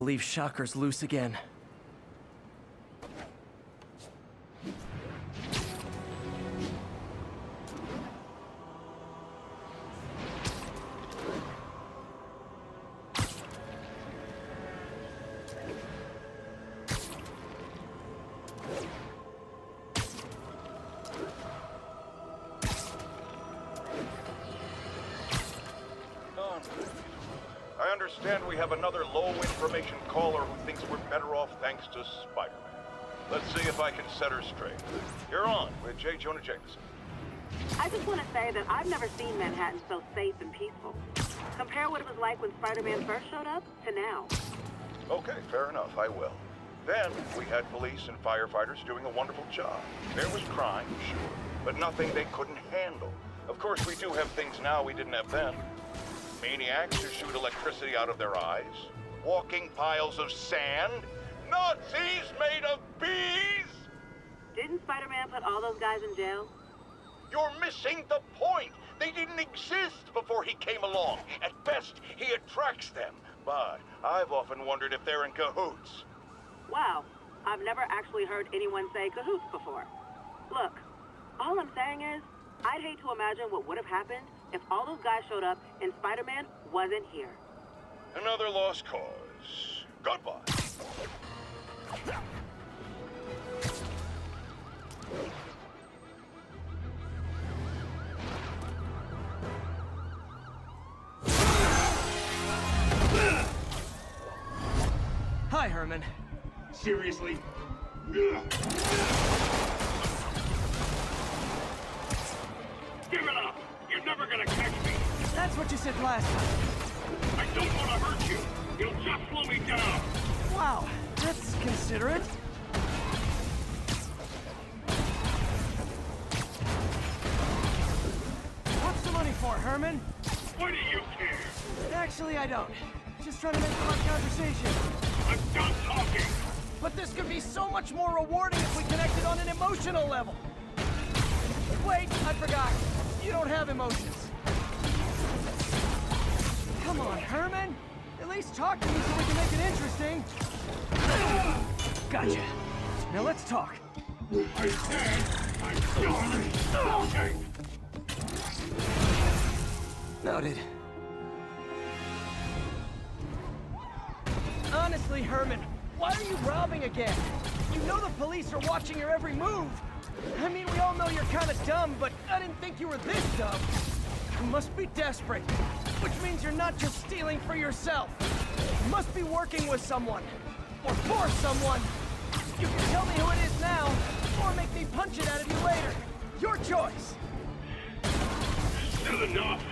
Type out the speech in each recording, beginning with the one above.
Leave Shockers loose again. I understand we have another low-information caller who thinks we're better off thanks to Spider-Man. Let's see if I can set her straight. You're on with J. Jonah Jameson. I just want to say that I've never seen Manhattan so safe and peaceful. Compare what it was like when Spider-Man first showed up to now. Okay, fair enough, I will. Then, we had police and firefighters doing a wonderful job. There was crime, sure, but nothing they couldn't handle. Of course, we do have things now we didn't have then. Maniacs who shoot electricity out of their eyes, walking piles of sand, Nazis made of bees! Didn't Spider-Man put all those guys in jail? You're missing the point! They didn't exist before he came along. At best, he attracts them. But I've often wondered if they're in cahoots. Wow, I've never actually heard anyone say cahoots before. Look, all I'm saying is, I'd hate to imagine what would have happened if all those guys showed up and Spider-Man wasn't here. Another lost cause. Goodbye. Hi, Herman. Seriously? Give it up! You're never gonna catch me! That's what you said last time. I don't want to hurt you! You'll just slow me down! Wow, that's considerate. What's the money for, Herman? Why do you care? Actually, I don't. Just trying to make polite conversation. I'm done talking! But this could be so much more rewarding if we connected on an emotional level. Wait, I forgot. You don't have emotions. Come on, Herman. At least talk to me so we can make it interesting. Gotcha. Now let's talk. I said I'm done talking! Noted. Honestly, Herman, why are you robbing again? You know the police are watching your every move. I mean, we all know you're kind of dumb, but I didn't think you were this dumb. You must be desperate, which means you're not just stealing for yourself. You must be working with someone, or for someone. You can tell me who it is now, or make me punch it out of you later. Your choice. Still enough!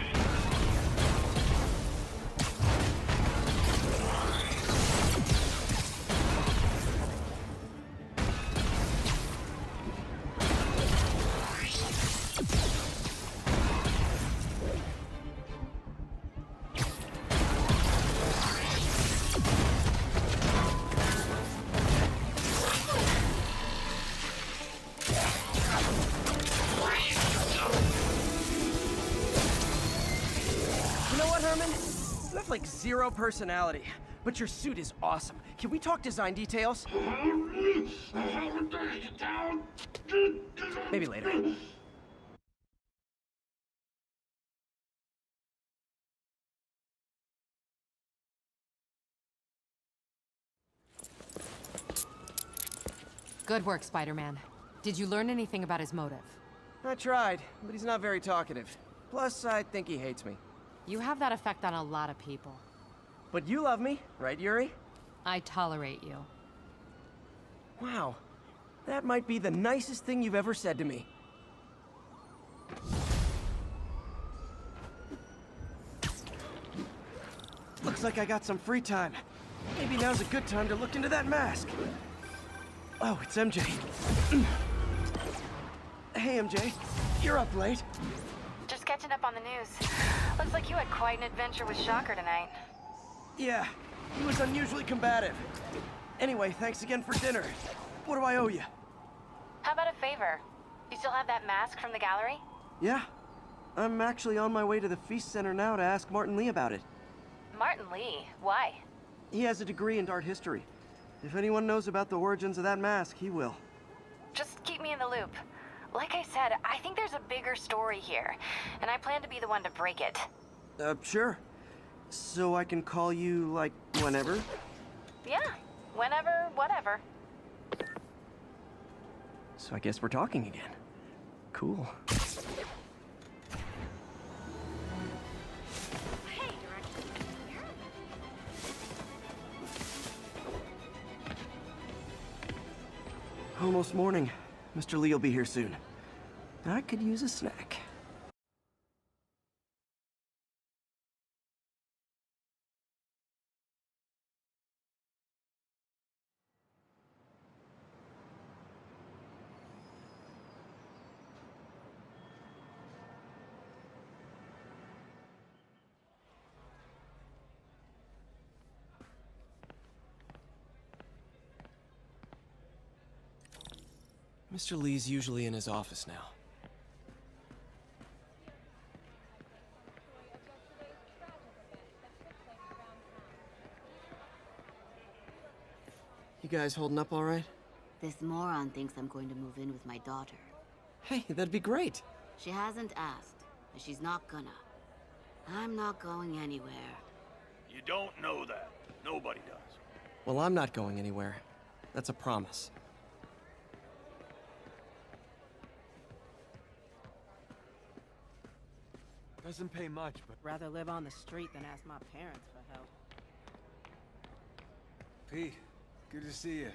You have like zero personality, but your suit is awesome. Can we talk design details? Maybe later. Good work, Spider-Man. Did you learn anything about his motive? I tried, but he's not very talkative. Plus, I think he hates me. You have that effect on a lot of people. But you love me, right, Yuri? I tolerate you. Wow. That might be the nicest thing you've ever said to me. Looks like I got some free time. Maybe now's a good time to look into that mask. Oh, it's MJ. Hey, MJ. You're up late. Just catching up on the news. Looks like you had quite an adventure with Shocker tonight. Yeah, he was unusually combative. Anyway, thanks again for dinner. What do I owe you? How about a favor? You still have that mask from the gallery? Yeah. I'm actually on my way to the Feast Center now to ask Martin Lee about it. Martin Lee? Why? He has a degree in art history. If anyone knows about the origins of that mask, he will. Just keep me in the loop. Like I said, I think there's a bigger story here, and I plan to be the one to break it. Sure. So I can call you, like, whenever? Yeah, whenever, whatever. So I guess we're talking again. Cool. Almost morning. Mr. Lee will be here soon. I could use a snack. Mr. Lee's usually in his office now. You guys holding up all right? This moron thinks I'm going to move in with my daughter. Hey, that'd be great. She hasn't asked, but she's not gonna. I'm not going anywhere. You don't know that. Nobody does. Well, I'm not going anywhere. That's a promise. Doesn't pay much, but... Rather live on the street than ask my parents for help. Pete, good to see you.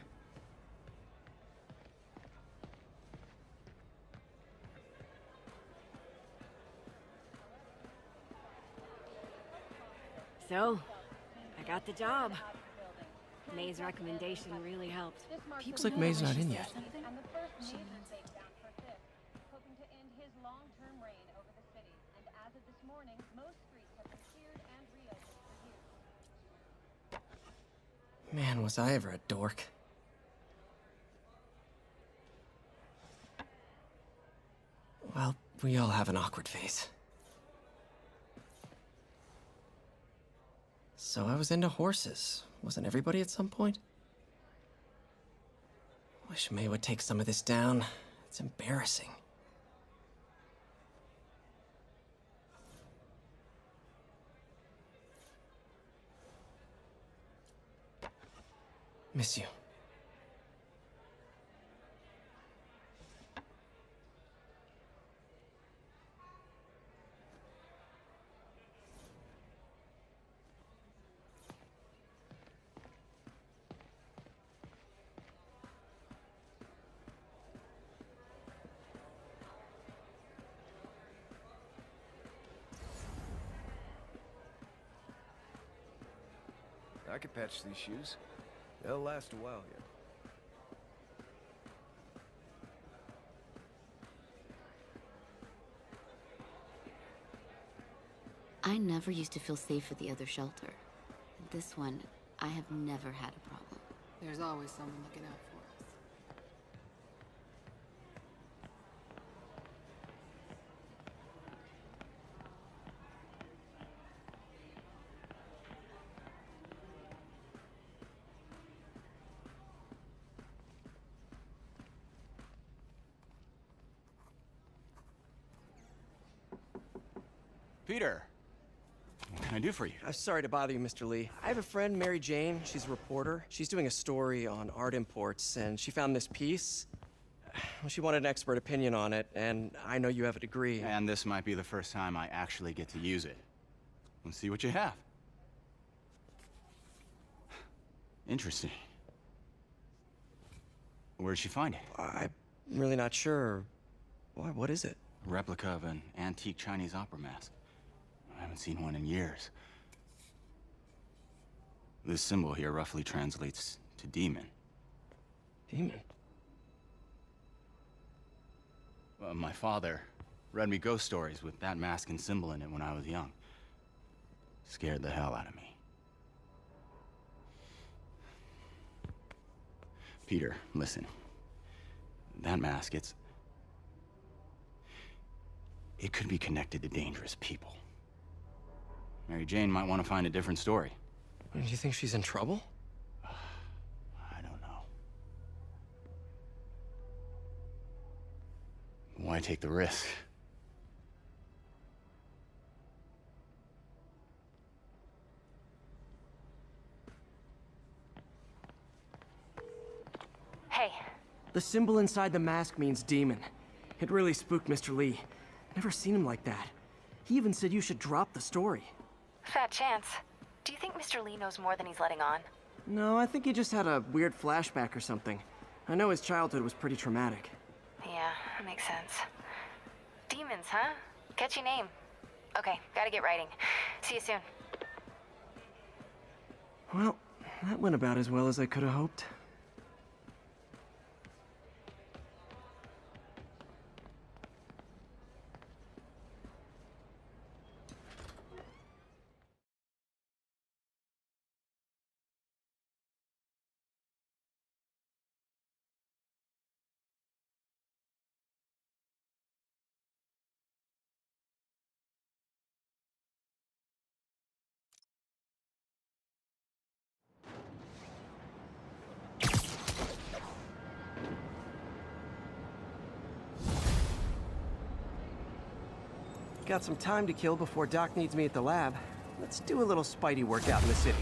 So, I got the job. May's recommendation really helped. Looks like May's not in yet. Hoping to end his long-term reign over the city. And as of this morning, most streets have been cleared and reopened for use. Man, was I ever a dork. Well, we all have an awkward phase. So I was into horses. Wasn't everybody at some point? Wish May would take some of this down. It's embarrassing. Miss you. I could patch these shoes. They'll last a while yet. I never used to feel safe at the other shelter. This one, I have never had a problem. There's always someone looking out for us. Peter, what can I do for you? Sorry to bother you, Mr. Lee. I have a friend, Mary Jane. She's a reporter. She's doing a story on art imports, and she found this piece. Well, she wanted an expert opinion on it, and I know you have a degree. And this might be the first time I actually get to use it. Let's see what you have. Interesting. Where'd she find it? I'm really not sure. Why, what is it? A replica of an antique Chinese opera mask. I haven't seen one in years. This symbol here roughly translates to demon. Demon? My father read me ghost stories with that mask and symbol in it when I was young. Scared the hell out of me. Peter, listen. That mask, it could be connected to dangerous people. Mary Jane might want to find a different story. Do you think she's in trouble? I don't know. Why take the risk? Hey. The symbol inside the mask means demon. It really spooked Mr. Lee. Never seen him like that. He even said you should drop the story. Fat chance. Do you think Mr. Lee knows more than he's letting on? No, I think he just had a weird flashback or something. I know his childhood was pretty traumatic. Yeah, that makes sense. Demons, huh? Catchy name. Okay, gotta get writing. See you soon. Well, that went about as well as I could have hoped. Got some time to kill before Doc needs me at the lab. Let's do a little Spidey workout in the city.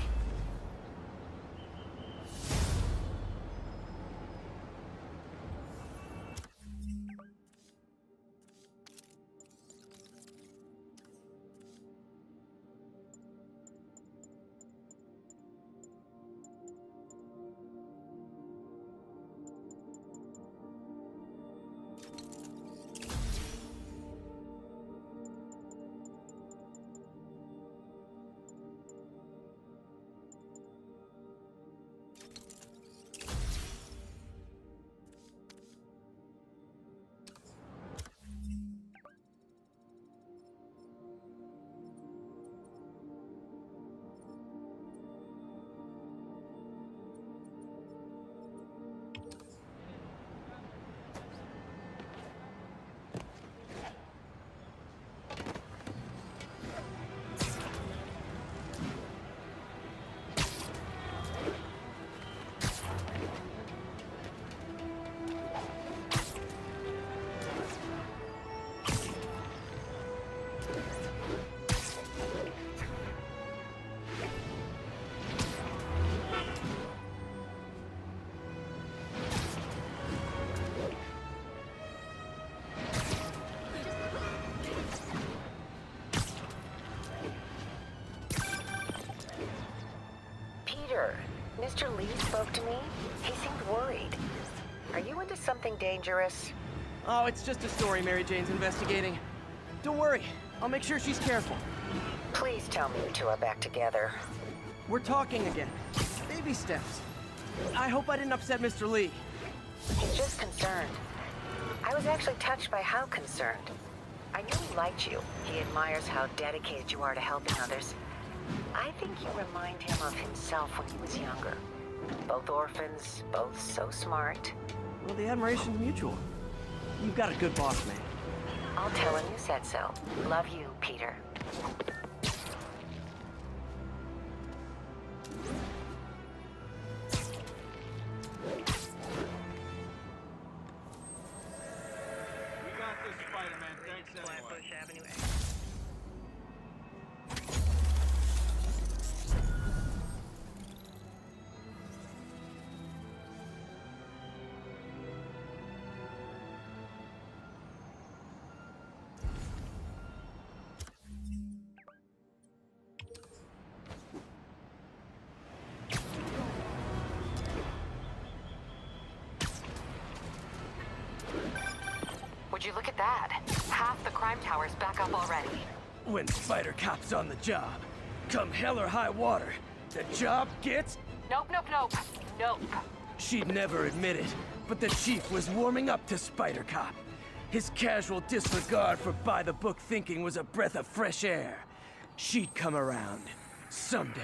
Mr. Lee spoke to me. He seemed worried. Are you into something dangerous? Oh, it's just a story Mary Jane's investigating. Don't worry, I'll make sure she's careful. Please tell me you two are back together. We're talking again. Baby steps. I hope I didn't upset Mr. Lee. He's just concerned. I was actually touched by how concerned. I knew he liked you. He admires how dedicated you are to helping others. I think you remind him of himself when he was younger. Both orphans, both so smart. Well, the admiration's mutual. You've got a good boss, man. I'll tell him you said so. Love you, Peter. Would you look at that? Half the crime tower's back up already. When Spider Cop's on the job, come hell or high water, the job gets... Nope, nope, nope. Nope. She'd never admit it, but the chief was warming up to Spider Cop. His casual disregard for by-the-book thinking was a breath of fresh air. She'd come around. Someday.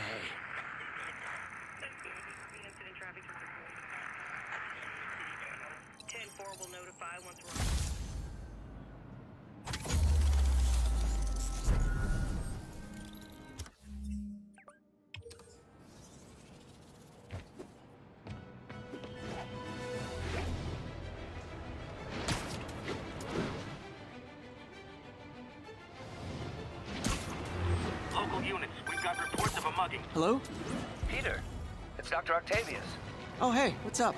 10-4 will notify once we're... units. We've got reports of a mugging. Hello? Peter, it's Dr. Octavius. Oh, hey, what's up?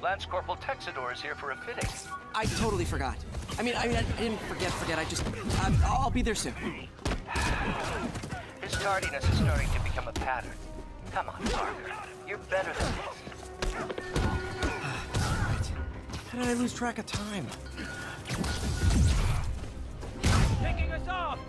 Lance Corporal Texador is here for a fitting. I totally forgot. I didn't forget. I'll be there soon. His tardiness is starting to become a pattern. Come on, Parker. You're better than this. Right. How did I lose track of time? Taking us off!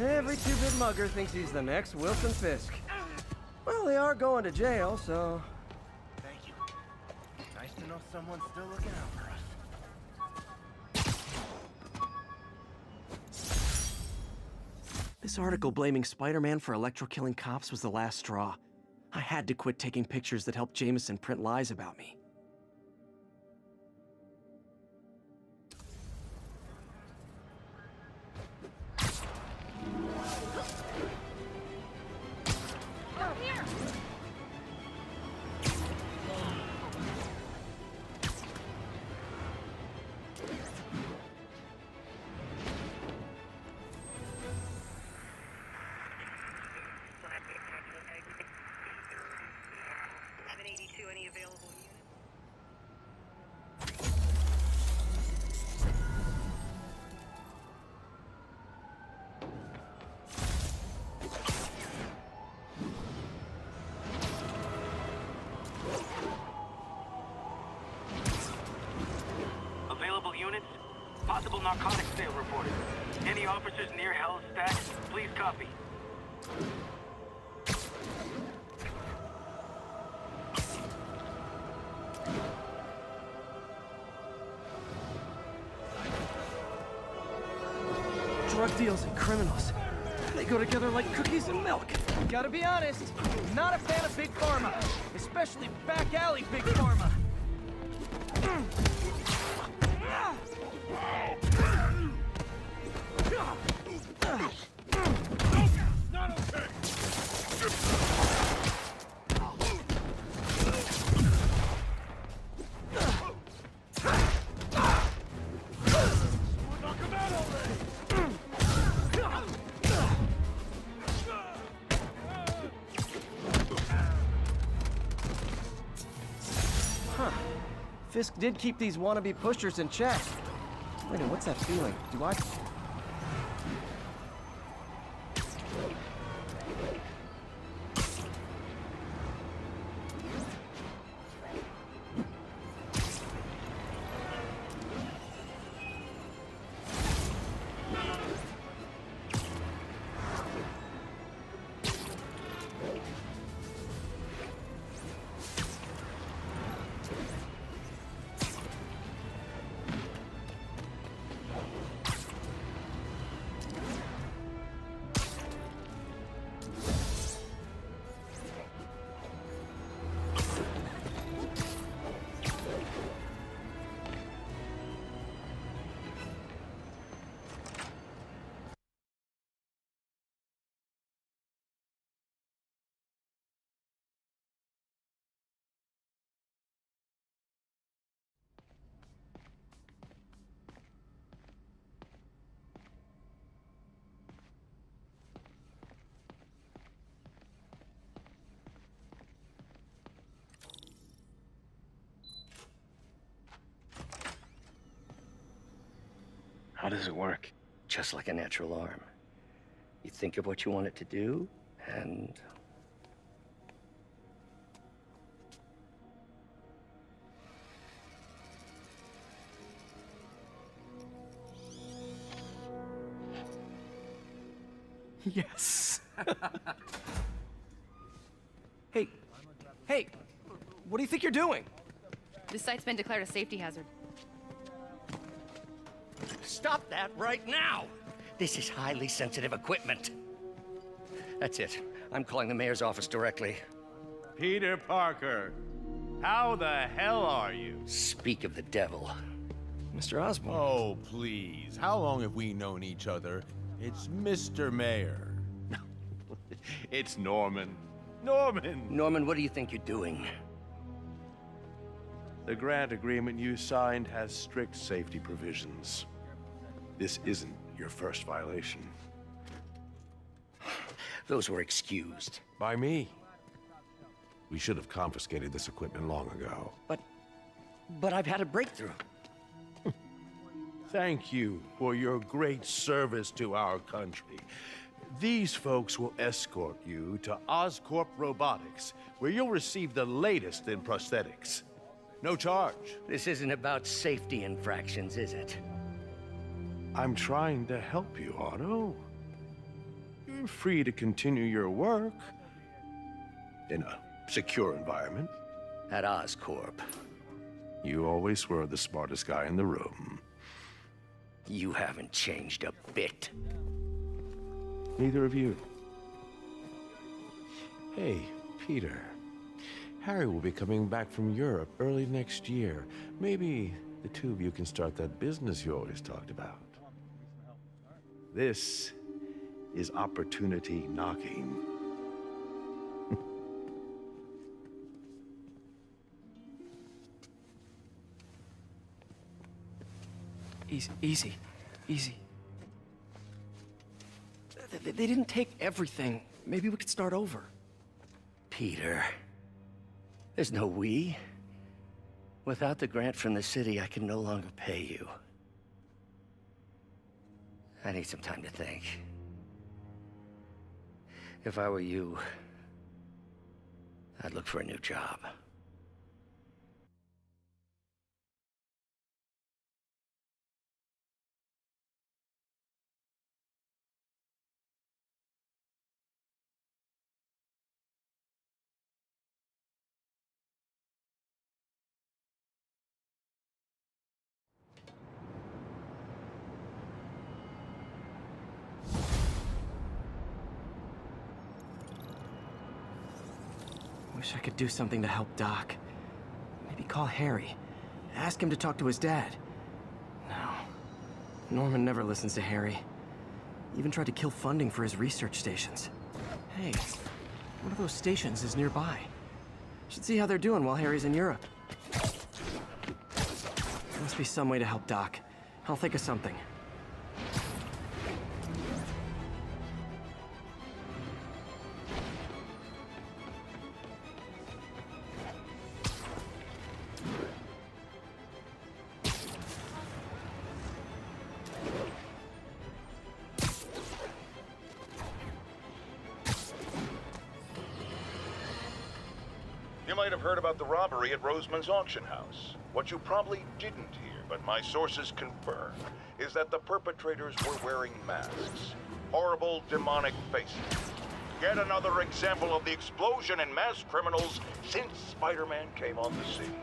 Every two-bit mugger thinks he's the next Wilson Fisk. Well, they are going to jail, so... Thank you. Nice to know someone's still looking out for us. This article blaming Spider-Man for electro-killing cops was the last straw. I had to quit taking pictures that helped Jameson print lies about me. Available units? Possible narcotics sale reported. Any officers near Hell's Stacks? Please copy. Drug deals and criminals. They go together like cookies and milk. Gotta be honest, not a fan of Big Pharma. Especially back alley Big Pharma. Not okay! Knock him out already! Huh. Fisk did keep these wannabe pushers in check. Wait a minute, what's that feeling? Do I... How does it work? Just like a natural arm. You think of what you want it to do, and... Yes. Hey, what do you think you're doing? This site's been declared a safety hazard. Stop that right now! This is highly sensitive equipment. That's it. I'm calling the mayor's office directly. Peter Parker, how the hell are you? Speak of the devil. Mr. Osborn. Oh, please. How long have we known each other? It's Mr. Mayor. It's Norman. Norman! Norman, what do you think you're doing? The grant agreement you signed has strict safety provisions. This isn't your first violation. Those were excused. By me. We should have confiscated this equipment long ago. But I've had a breakthrough. Thank you for your great service to our country. These folks will escort you to Oscorp Robotics, where you'll receive the latest in prosthetics. No charge. This isn't about safety infractions, is it? I'm trying to help you, Otto. You're free to continue your work in a secure environment. At Oscorp. You always were the smartest guy in the room. You haven't changed a bit. Neither of you. Hey, Peter. Harry will be coming back from Europe early next year. Maybe the two of you can start that business you always talked about. This is opportunity knocking. Easy. They didn't take everything. Maybe we could start over. Peter, there's no we. Without the grant from the city, I can no longer pay you. I need some time to think. If I were you, I'd look for a new job. Wish I could do something to help Doc. Maybe call Harry. Ask him to talk to his dad. No. Norman never listens to Harry. Even tried to kill funding for his research stations. Hey, one of those stations is nearby. Should see how they're doing while Harry's in Europe. There must be some way to help Doc. I'll think of something. You might have heard about the robbery at Roseman's auction house. What you probably didn't hear, but my sources confirm, is that the perpetrators were wearing masks. Horrible, demonic faces. Yet another example of the explosion in mass criminals since Spider-Man came on the scene.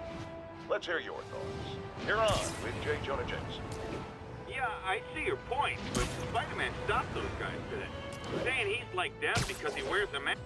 Let's hear your thoughts. You're on with J. Jonah Jameson. Yeah, I see your point, but Spider-Man stopped those guys today. Saying he's like them because he wears a mask.